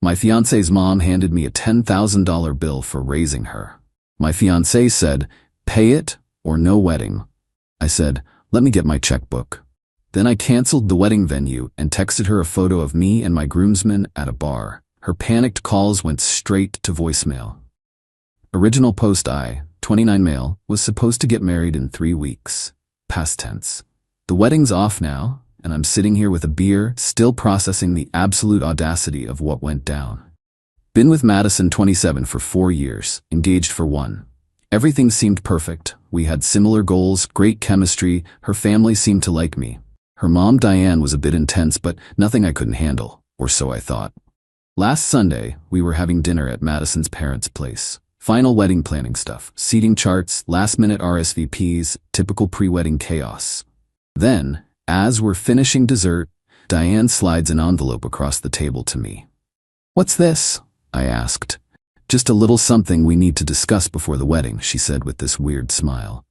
My fiancée's mom handed me a $10,000 bill for raising her. My fiancée said, "Pay it or no wedding." I said, "Let me get my checkbook." Then I canceled the wedding venue and texted her a photo of me and my groomsmen at a bar. Her panicked calls went straight to voicemail. Original post: I, 29 male, was supposed to get married in 3 weeks. Past tense. The wedding's off now, and I'm sitting here with a beer, still processing the absolute audacity of what went down. Been with Madison, 27, for 4 years, engaged for 1. Everything seemed perfect. We had similar goals, great chemistry, her family seemed to like me. Her mom, Diane, was a bit intense, but nothing I couldn't handle, or so I thought. Last Sunday, we were having dinner at Madison's parents' place. Final wedding planning stuff, seating charts, last-minute RSVPs, typical pre-wedding chaos. Then, as we're finishing dessert, Diane slides an envelope across the table to me. "What's this?" I asked. "Just a little something we need to discuss before the wedding," she said with this weird smile.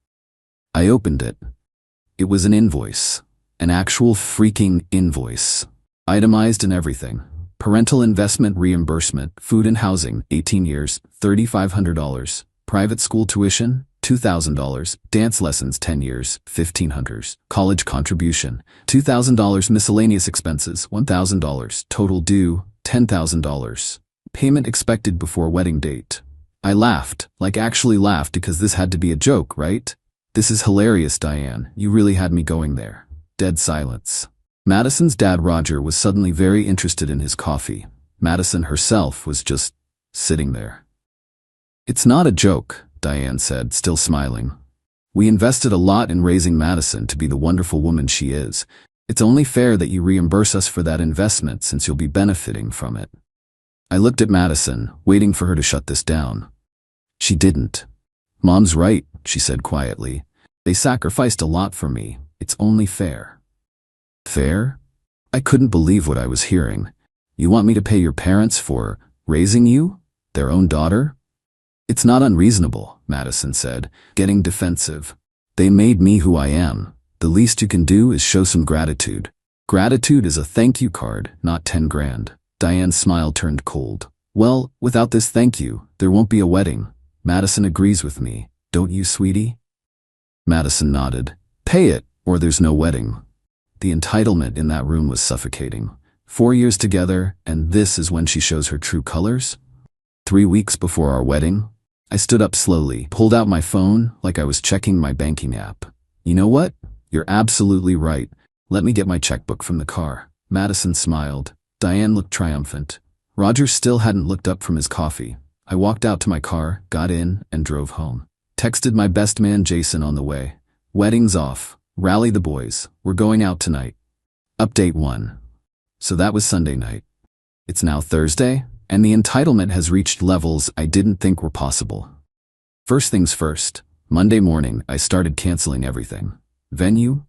I opened it. It was an invoice. An actual freaking invoice. Itemized and everything. Parental investment reimbursement, food and housing, 18 years, $3,500. Private school tuition, $2,000. Dance lessons, 10 years, $1,500. College contribution, $2,000. Miscellaneous expenses, $1,000. Total due, $10,000. Payment expected before wedding date. I laughed, like actually laughed, because this had to be a joke, right? "This is hilarious, Diane. You really had me going there." Dead silence. Madison's dad, Roger, was suddenly very interested in his coffee. Madison herself was just sitting there. "It's not a joke," Diane said, still smiling. "We invested a lot in raising Madison to be the wonderful woman she is. It's only fair that you reimburse us for that investment, since you'll be benefiting from it." I looked at Madison, waiting for her to shut this down. She didn't. "Mom's right," she said quietly. "They sacrificed a lot for me. It's only fair." Fair? I couldn't believe what I was hearing. "You want me to pay your parents for raising you? Their own daughter?" "It's not unreasonable," Madison said, getting defensive. "They made me who I am. The least you can do is show some gratitude. Gratitude is a thank you card, not 10 grand. Diane's smile turned cold. "Well, without this thank you, there won't be a wedding." Madison agrees with me. "Don't you, sweetie?" Madison nodded. "Pay it, or there's no wedding." The entitlement in that room was suffocating. 4 years together, and this is when she shows her true colors? 3 weeks before our wedding? I stood up slowly, pulled out my phone like I was checking my banking app. "You know what? You're absolutely right. Let me get my checkbook from the car." Madison smiled. Diane looked triumphant. Roger still hadn't looked up from his coffee. I walked out to my car, got in, and drove home. Texted my best man Jason on the way. "Wedding's off. Rally the boys. We're going out tonight." Update 1. So that was Sunday night. It's now Thursday, and the entitlement has reached levels I didn't think were possible. First things first, Monday morning I started canceling everything. Venue?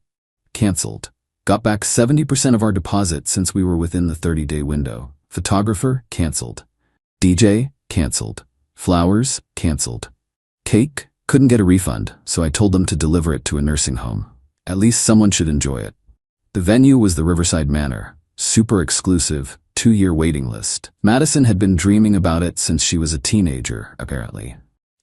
Canceled. Got back 70% of our deposit since we were within the 30-day window. Photographer? Canceled. DJ? Canceled. Flowers? Canceled. Cake? Couldn't get a refund, so I told them to deliver it to a nursing home. At least someone should enjoy it. The venue was the Riverside Manor. Super exclusive, 2-year waiting list. Madison had been dreaming about it since she was a teenager, apparently.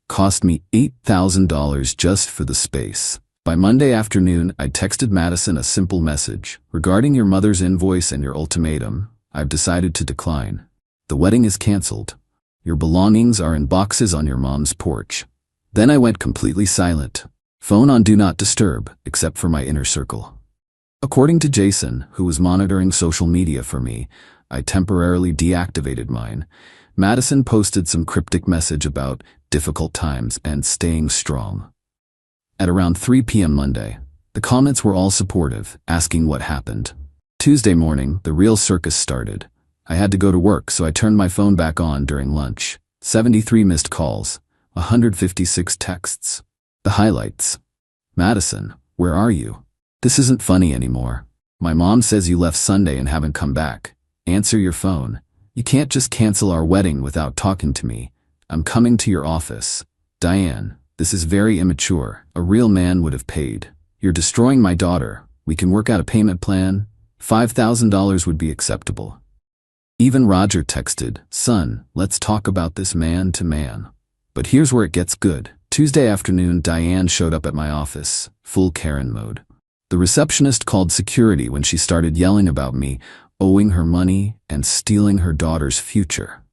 Cost me $8,000 just for the space. By Monday afternoon, I texted Madison a simple message. "Regarding your mother's invoice and your ultimatum, I've decided to decline. The wedding is canceled. Your belongings are in boxes on your mom's porch." Then I went completely silent. Phone on Do Not Disturb, except for my inner circle. According to Jason, who was monitoring social media for me, I temporarily deactivated mine. Madison posted some cryptic message about difficult times and staying strong. At around 3 p.m. Monday, the comments were all supportive, asking what happened. Tuesday morning, the real circus started. I had to go to work, so I turned my phone back on during lunch. 73 missed calls, 156 texts. The highlights. "Madison, where are you? This isn't funny anymore. My mom says you left Sunday and haven't come back. Answer your phone. You can't just cancel our wedding without talking to me. I'm coming to your office. Diane, this is very immature. A real man would have paid. You're destroying my daughter. We can work out a payment plan. $5,000 would be acceptable." Even Roger texted, "Son, let's talk about this man to man." But here's where it gets good. Tuesday afternoon, Diane showed up at my office, full Karen mode. The receptionist called security when she started yelling about me, owing her money and stealing her daughter's future.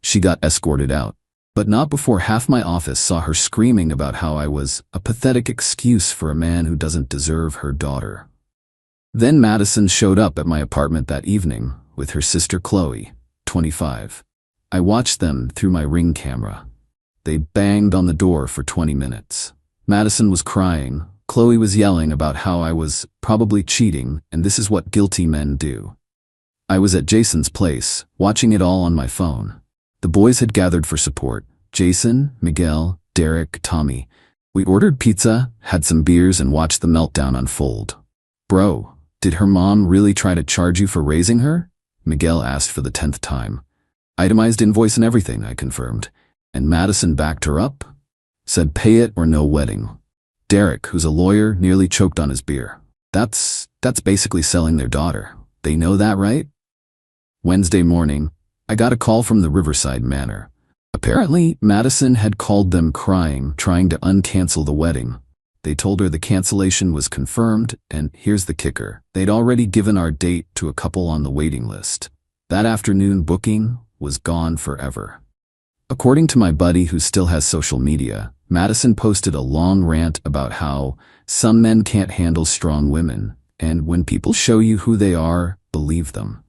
She got escorted out, but not before half my office saw her screaming about how I was a pathetic excuse for a man who doesn't deserve her daughter. Then Madison showed up at my apartment that evening with her sister Chloe, 25. I watched them through my Ring camera. They banged on the door for 20 minutes. Madison was crying. Chloe was yelling about how I was probably cheating, and this is what guilty men do. I was at Jason's place, watching it all on my phone. The boys had gathered for support. Jason, Miguel, Derek, Tommy. We ordered pizza, had some beers, and watched the meltdown unfold. "Bro, did her mom really try to charge you for raising her?" Miguel asked for the 10th time. "Itemized invoice and everything," I confirmed. "And Madison backed her up? Said pay it or no wedding." Derek, who's a lawyer, nearly choked on his beer. That's basically selling their daughter. They know that, right?" Wednesday morning, I got a call from the Riverside Manor. Apparently, Madison had called them crying, trying to uncancel the wedding. They told her the cancellation was confirmed, and here's the kicker. They'd already given our date to a couple on the waiting list. That afternoon booking was gone forever. According to my buddy who still has social media, Madison posted a long rant about how some men can't handle strong women, and when people show you who they are, believe them.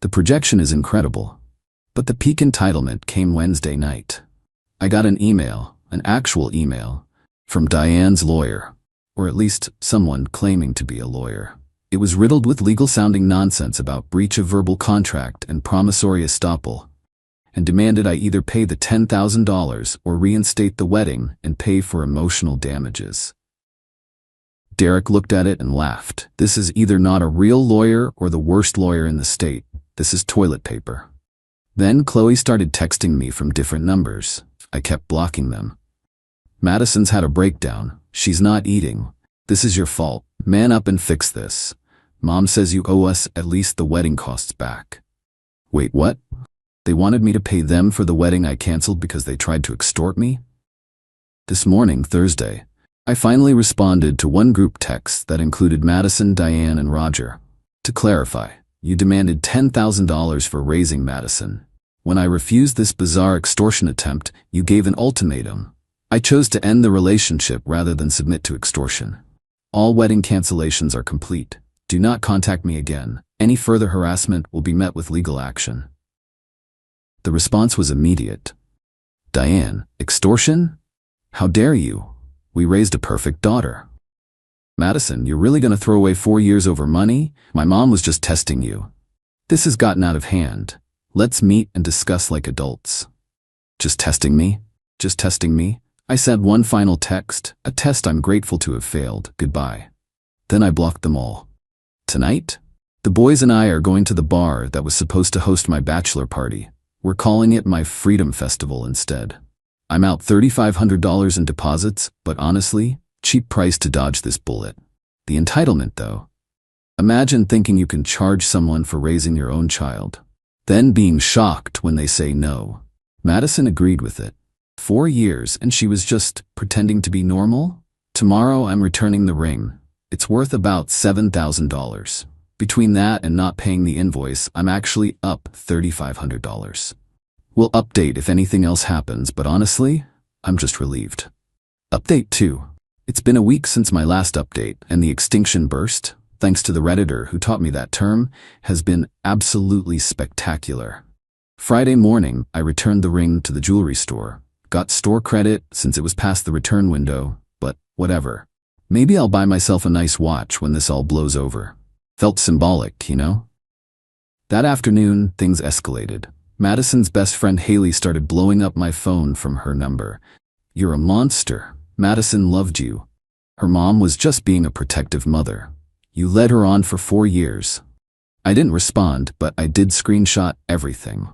The projection is incredible, but the peak entitlement came Wednesday night. I got an email, an actual email, from Diane's lawyer, or at least someone claiming to be a lawyer. It was riddled with legal-sounding nonsense about breach of verbal contract and promissory estoppel, and demanded I either pay the $10,000 or reinstate the wedding and pay for emotional damages. Derek looked at it and laughed. "This is either not a real lawyer or the worst lawyer in the state. This is toilet paper." Then Chloe started texting me from different numbers. I kept blocking them. "Madison's had a breakdown. She's not eating. This is your fault. Man up and fix this. Mom says you owe us at least the wedding costs back." Wait, what? They wanted me to pay them for the wedding I canceled because they tried to extort me? This morning, Thursday, I finally responded to one group text that included Madison, Diane, and Roger. To clarify, you demanded $10,000 for raising Madison. When I refused this bizarre extortion attempt, you gave an ultimatum. I chose to end the relationship rather than submit to extortion. All wedding cancellations are complete. Do not contact me again. Any further harassment will be met with legal action. The response was immediate. "Diane, extortion? How dare you? We raised a perfect daughter." "Madison, you're really going to throw away 4 years over money? My mom was just testing you. This has gotten out of hand. Let's meet and discuss like adults." Just testing me? Just testing me? I sent one final text, a test I'm grateful to have failed. Goodbye. Then I blocked them all. Tonight, the boys and I are going to the bar that was supposed to host my bachelor party. We're calling it my Freedom Festival instead. I'm out $3,500 in deposits, but honestly, cheap price to dodge this bullet. The entitlement, though. Imagine thinking you can charge someone for raising your own child, then being shocked when they say no. Madison agreed with it. 4 years, and she was just pretending to be normal? Tomorrow I'm returning the ring. It's worth about $7,000. Between that and not paying the invoice, I'm actually up $3,500. We'll update if anything else happens, but honestly, I'm just relieved. Update 2. It's been a week since my last update, and the extinction burst, thanks to the Redditor who taught me that term, has been absolutely spectacular. Friday morning, I returned the ring to the jewelry store. Got store credit since it was past the return window, but whatever. Maybe I'll buy myself a nice watch when this all blows over. Felt symbolic, you know? That afternoon, things escalated. Madison's best friend Haley started blowing up my phone from her number. "You're a monster. Madison loved you. Her mom was just being a protective mother. You led her on for 4 years. I didn't respond, but I did screenshot everything.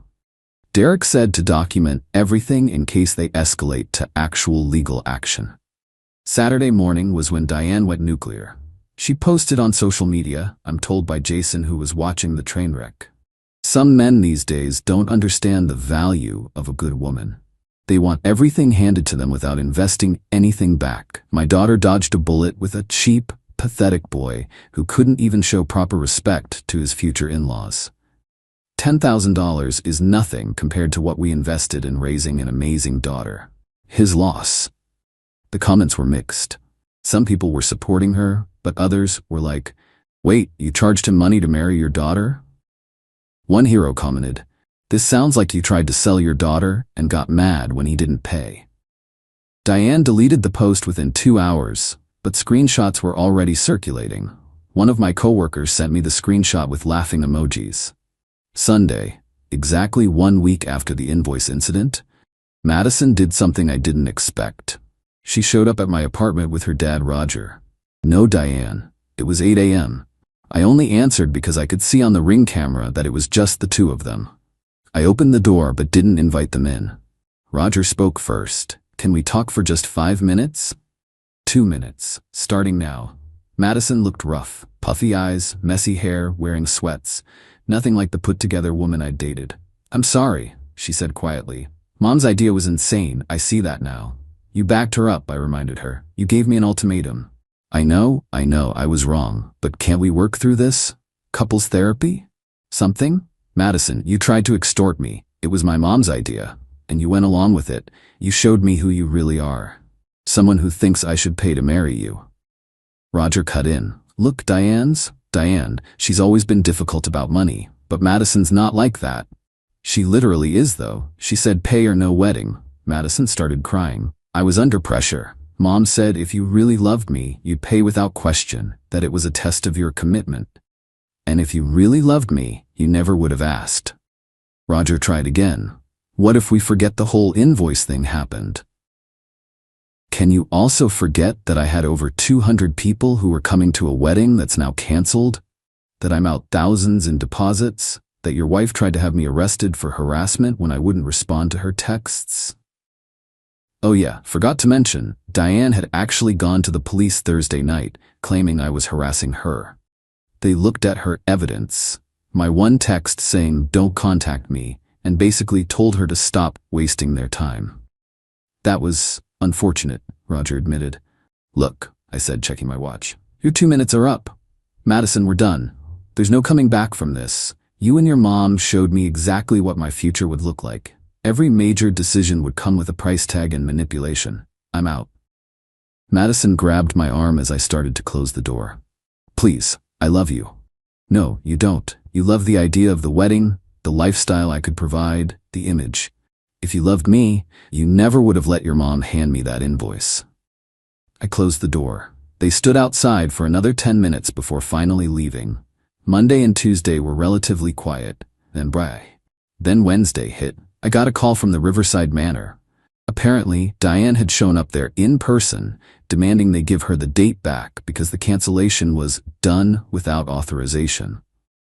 Derek said to document everything in case they escalate to actual legal action. Saturday morning was when Diane went nuclear. She posted on social media, I'm told by Jason who was watching the train wreck. Some men these days don't understand the value of a good woman. They want everything handed to them without investing anything back. My daughter dodged a bullet with a cheap, pathetic boy who couldn't even show proper respect to his future in-laws. $10,000 is nothing compared to what we invested in raising an amazing daughter. His loss. The comments were mixed. Some people were supporting her, but others were like, "Wait, you charged him money to marry your daughter?" One hero commented, "This sounds like you tried to sell your daughter and got mad when he didn't pay." Diane deleted the post within 2 hours, but screenshots were already circulating. One of my coworkers sent me the screenshot with laughing emojis. Sunday, exactly 1 week after the invoice incident, Madison did something I didn't expect. She showed up at my apartment with her dad, Roger. No Diane. It was 8 a.m. I only answered because I could see on the Ring camera that it was just the two of them. I opened the door but didn't invite them in. Roger spoke first. "Can we talk for just 5 minutes?" 2 minutes. Starting now. Madison looked rough. Puffy eyes, messy hair, wearing sweats. Nothing like the put-together woman I'd dated. "I'm sorry," she said quietly. "Mom's idea was insane, I see that now." "You backed her up," I reminded her. "You gave me an ultimatum." I know, I was wrong, but can't we work through this? Couples therapy? Something? "Madison, you tried to extort me. It was my mom's idea, and you went along with it. You showed me who you really are. Someone who thinks I should pay to marry you." Roger cut in. "Look, Diane, she's always been difficult about money, but Madison's not like that." "She literally is though. She said pay or no wedding." Madison started crying. "I was under pressure. Mom said if you really loved me, you'd pay without question, that it was a test of your commitment. And if you really loved me, you never would have asked." Roger tried again. "What if we forget the whole invoice thing happened? Can you also forget that I had over 200 people who were coming to a wedding that's now canceled? That I'm out thousands in deposits? That your wife tried to have me arrested for harassment when I wouldn't respond to her texts? Oh yeah, forgot to mention, Diane had actually gone to the police Thursday night, claiming I was harassing her. They looked at her evidence, my one text saying don't contact me, and basically told her to stop wasting their time. That was unfortunate, Roger admitted. "Look," I said, checking my watch. "Your 2 minutes are up. Madison, we're done. There's no coming back from this. You and your mom showed me exactly what my future would look like. Every major decision would come with a price tag and manipulation. I'm out." Madison grabbed my arm as I started to close the door. "Please, I love you." "No, you don't. You love the idea of the wedding, the lifestyle I could provide, the image. If you loved me, you never would have let your mom hand me that invoice." I closed the door. They stood outside for another 10 minutes before finally leaving. Monday and Tuesday were relatively quiet, then Wednesday hit. I got a call from the Riverside Manor. Apparently, Diane had shown up there in person, demanding they give her the date back because the cancellation was done without authorization.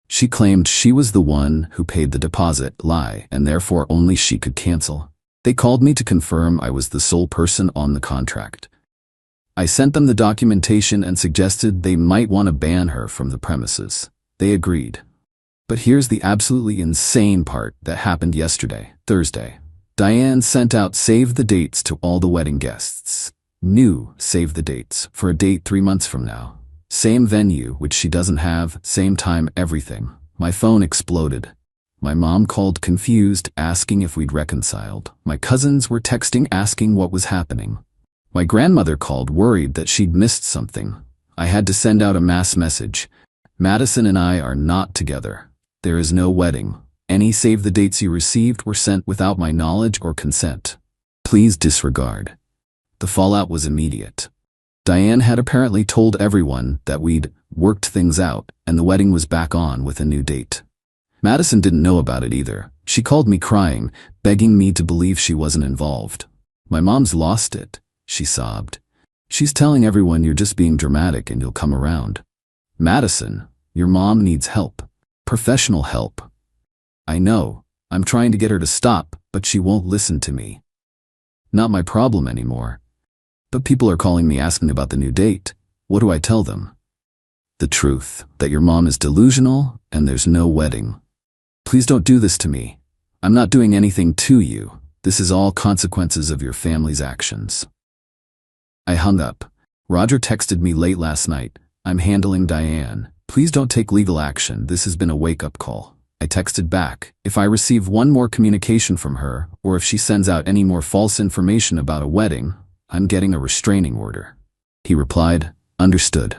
She claimed she was the one who paid the deposit, and therefore only she could cancel. They called me to confirm I was the sole person on the contract. I sent them the documentation and suggested they might want to ban her from the premises. They agreed. But here's the absolutely insane part that happened yesterday, Thursday. Diane sent out save the dates to all the wedding guests. New save the dates for a date 3 months from now. Same venue, which she doesn't have, same time, everything. My phone exploded. My mom called confused, asking if we'd reconciled. My cousins were texting asking what was happening. My grandmother called worried that she'd missed something. I had to send out a mass message. Madison and I are not together. There is no wedding. Any save the dates you received were sent without my knowledge or consent. Please disregard. The fallout was immediate. Diane had apparently told everyone that we'd worked things out and the wedding was back on with a new date. Madison didn't know about it either. She called me crying, begging me to believe she wasn't involved. "My mom's lost it," she sobbed. "She's telling everyone you're just being dramatic and you'll come around." "Madison, your mom needs help. Professional help." "I know. I'm trying to get her to stop, but she won't listen to me." Not my problem anymore. But people are calling me asking about the new date. What do I tell them? The truth, that your mom is delusional and there's no wedding. Please don't do this to me. I'm not doing anything to you. This is all consequences of your family's actions. I hung up. Roger texted me late last night. I'm handling Diane. Please don't take legal action. This has been a wake-up call. I texted back. If I receive one more communication from her, or if she sends out any more false information about a wedding, I'm getting a restraining order. He replied, understood.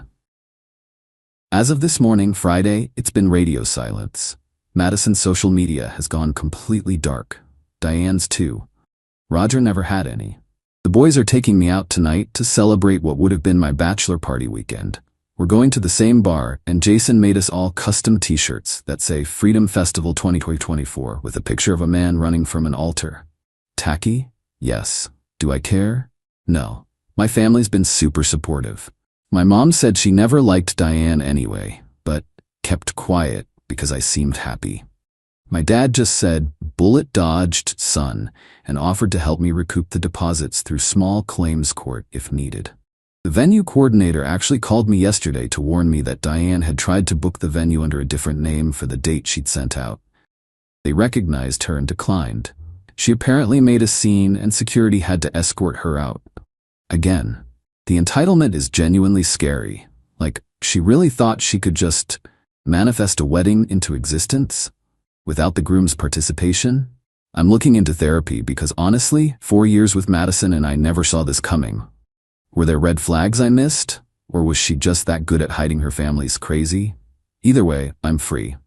As of this morning, Friday, it's been radio silence. Madison's social media has gone completely dark. Diane's too. Roger never had any. The boys are taking me out tonight to celebrate what would have been my bachelor party weekend. We're going to the same bar, and Jason made us all custom t-shirts that say Freedom Festival 2024 with a picture of a man running from an altar. Tacky? Yes. Do I care? No. My family's been super supportive. My mom said she never liked Diane anyway, but kept quiet because I seemed happy. My dad just said, bullet dodged, son, and offered to help me recoup the deposits through small claims court if needed. The venue coordinator actually called me yesterday to warn me that Diane had tried to book the venue under a different name for the date she'd sent out. They recognized her and declined. She apparently made a scene and security had to escort her out. Again, the entitlement is genuinely scary. Like, she really thought she could just manifest a wedding into existence without the groom's participation? I'm looking into therapy because honestly, 4 years with Madison and I never saw this coming. Were there red flags I missed? Or was she just that good at hiding her family's crazy? Either way, I'm free.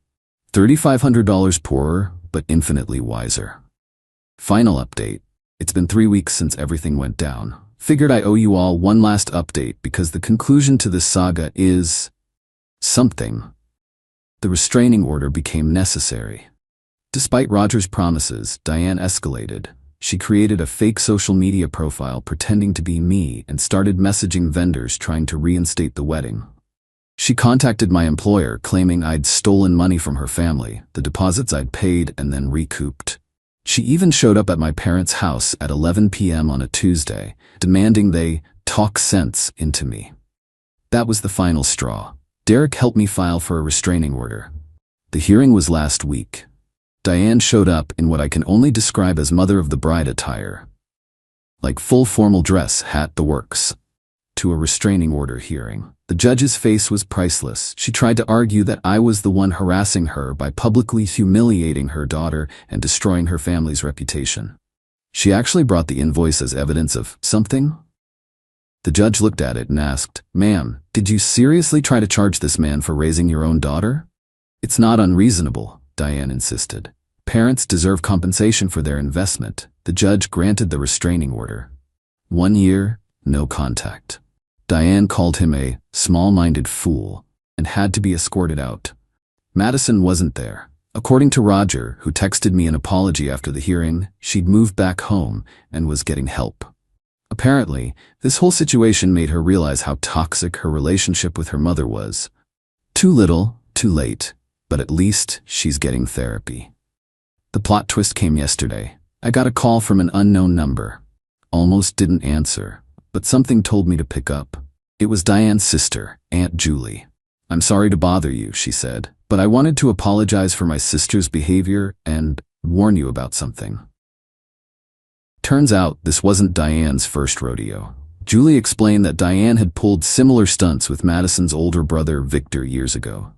$3,500 poorer, but infinitely wiser. Final update. It's been 3 weeks since everything went down. Figured I owe you all one last update because the conclusion to this saga is something. The restraining order became necessary. Despite Roger's promises, Diane escalated. She created a fake social media profile pretending to be me and started messaging vendors trying to reinstate the wedding. She contacted my employer claiming I'd stolen money from her family, the deposits I'd paid and then recouped. She even showed up at my parents' house at 11 p.m. on a Tuesday, demanding they talk sense into me. That was the final straw. Derek helped me file for a restraining order. The hearing was last week. Diane showed up in what I can only describe as mother of the bride attire. Like full formal dress, hat, the works. To a restraining order hearing. The judge's face was priceless. She tried to argue that I was the one harassing her by publicly humiliating her daughter and destroying her family's reputation. She actually brought the invoice as evidence of something. The judge looked at it and asked, "Ma'am, did you seriously try to charge this man for raising your own daughter?" "It's not unreasonable," Diane insisted. "Parents deserve compensation for their investment." The judge granted the restraining order. 1 year, no contact. Diane called him a small-minded fool and had to be escorted out. Madison wasn't there. According to Roger, who texted me an apology after the hearing, she'd moved back home and was getting help. Apparently, this whole situation made her realize how toxic her relationship with her mother was. Too little, too late, but at least she's getting therapy. The plot twist came yesterday. I got a call from an unknown number. Almost didn't answer, but something told me to pick up. It was Diane's sister, Aunt Julie. "I'm sorry to bother you," she said, "but I wanted to apologize for my sister's behavior and warn you about something." Turns out this wasn't Diane's first rodeo. Julie explained that Diane had pulled similar stunts with Madison's older brother, Victor, years ago.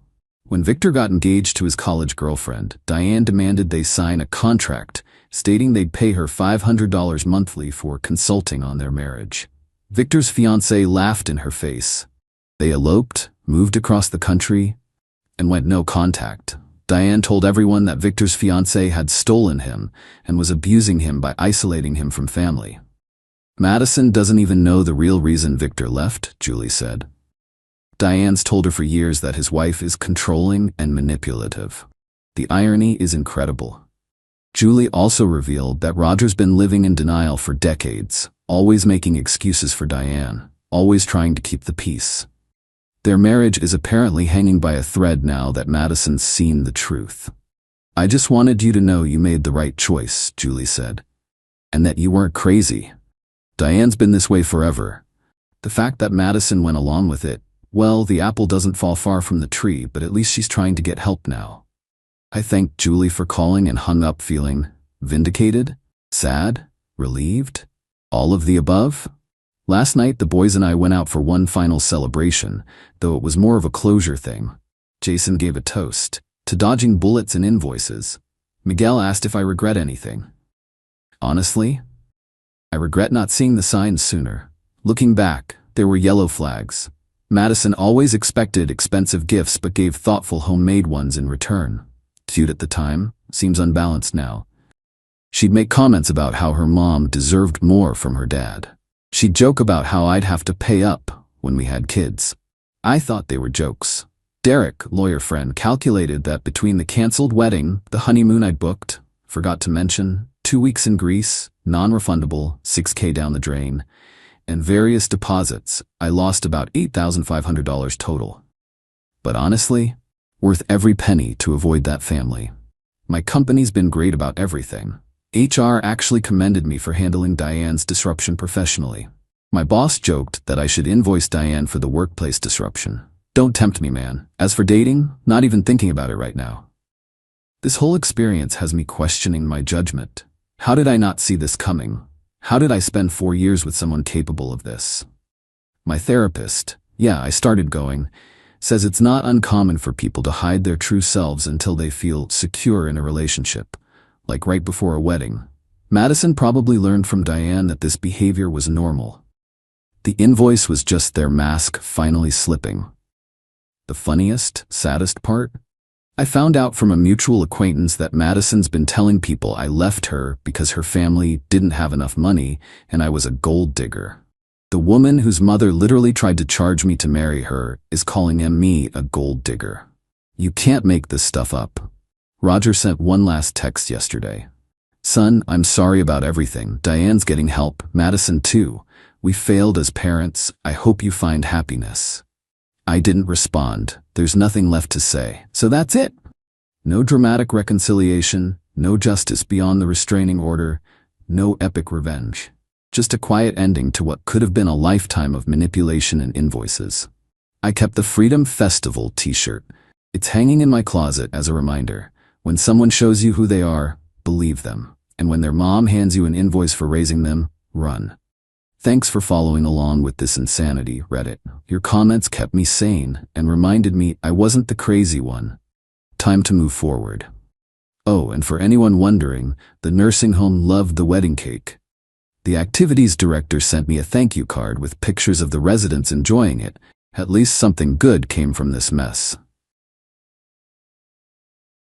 When Victor got engaged to his college girlfriend, Diane demanded they sign a contract stating they'd pay her $500 monthly for consulting on their marriage. Victor's fiancée laughed in her face. They eloped, moved across the country, and went no contact. Diane told everyone that Victor's fiancée had stolen him and was abusing him by isolating him from family. "Madison doesn't even know the real reason Victor left," Julie said. Diane's told her for years that his wife is controlling and manipulative. The irony is incredible. Julie also revealed that Roger's been living in denial for decades, always making excuses for Diane, always trying to keep the peace. Their marriage is apparently hanging by a thread now that Madison's seen the truth. "I just wanted you to know you made the right choice," Julie said, "and that you weren't crazy. Diane's been this way forever. The fact that Madison went along with it, well, the apple doesn't fall far from the tree, but at least she's trying to get help now." I thanked Julie for calling and hung up feeling vindicated, sad, relieved, all of the above. Last night, the boys and I went out for one final celebration, though it was more of a closure thing. Jason gave a toast to dodging bullets and invoices. Miguel asked if I regret anything. Honestly, I regret not seeing the signs sooner. Looking back, there were yellow flags. Madison always expected expensive gifts but gave thoughtful homemade ones in return. Cute at the time, seems unbalanced now. She'd make comments about how her mom deserved more from her dad. She'd joke about how I'd have to pay up when we had kids. I thought they were jokes. Derek, lawyer friend, calculated that between the canceled wedding, the honeymoon I'd booked, forgot to mention, 2 weeks in Greece, non-refundable, $6,000 down the drain, and various deposits, I lost about $8,500 total. But honestly, worth every penny to avoid that family. My company's been great about everything. HR actually commended me for handling Diane's disruption professionally. My boss joked that I should invoice Diane for the workplace disruption. Don't tempt me, man. As for dating, not even thinking about it right now. This whole experience has me questioning my judgment. How did I not see this coming? How did I spend 4 years with someone capable of this? My therapist, I started going, says it's not uncommon for people to hide their true selves until they feel secure in a relationship, like right before a wedding. Madison probably learned from Diane that this behavior was normal. The invoice was just their mask finally slipping. The funniest, saddest part? I found out from a mutual acquaintance that Madison's been telling people I left her because her family didn't have enough money and I was a gold digger. The woman whose mother literally tried to charge me to marry her is calling me a gold digger. You can't make this stuff up. Roger sent one last text yesterday. Son, I'm sorry about everything. Diane's getting help. Madison too. We failed as parents. I hope you find happiness. I didn't respond. There's nothing left to say. So that's it. No dramatic reconciliation, no justice beyond the restraining order, no epic revenge. Just a quiet ending to what could have been a lifetime of manipulation and invoices. I kept the Freedom Festival t-shirt. It's hanging in my closet as a reminder. When someone shows you who they are, believe them. And when their mom hands you an invoice for raising them, run. Thanks for following along with this insanity, Reddit. Your comments kept me sane and reminded me I wasn't the crazy one. Time to move forward. Oh, and for anyone wondering, the nursing home loved the wedding cake. The activities director sent me a thank you card with pictures of the residents enjoying it. At least something good came from this mess.